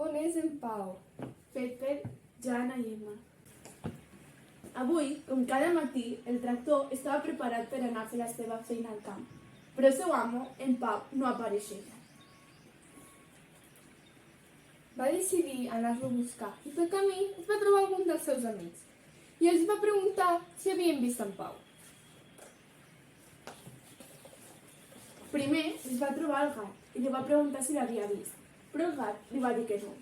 On és en Pau? Fet per Jana i Emma. Avui, com cada matí, el tractor estava preparat per anar a fer la seva feina al camp, però el seu amo, en Pau, no apareixia. Va decidir anar-lo a buscar i pel camí es va trobar algun dels seus amics i els va preguntar si havien vist en Pau. Primer es va trobar el gat i li va preguntar si l'havia vist, però el gat li va dir que no.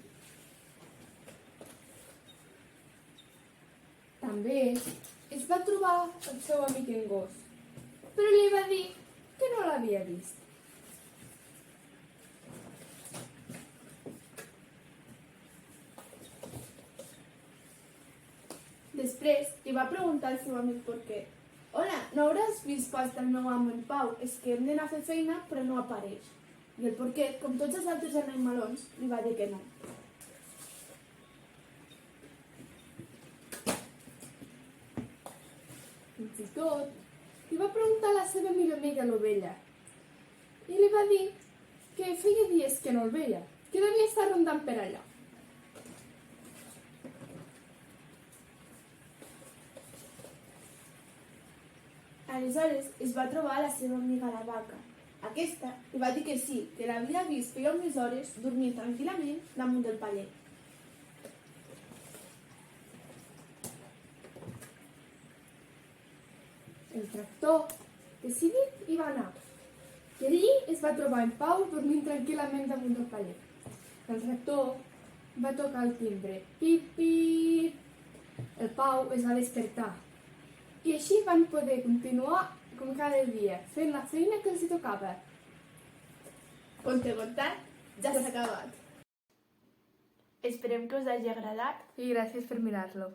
També es va trobar el seu amic en gos, però li va dir que no l'havia vist. Després li va preguntar al seu amic per què. Hola, no hauràs vist pas el meu amo en Pau? És que hem d'anar a fer feina però no apareix. I el porquet, com tots els altres animalons, li va dir que no. Fins i tot, li va preguntar a la seva millor amiga l'ovella i li va dir que feia dies que no el veia, que devia estar rondant per allà. Aleshores es va trobar la seva amiga la vaca. Aquesta li va dir que sí, que l'havia vist feia unes hores dormint tranquil·lament damunt del paller. El tractor, decidit, hi va anar. I allí es va trobar en Pau dormint tranquil·lament damunt del paller. El tractor va tocar el timbre. Pip, pip. El Pau es va despertar. I així van poder continuar com cada dia, fent la feina que els hi tocava. Conte contat, ja s'ha acabat. Esperem que us hagi agradat. I gràcies per mirar-lo.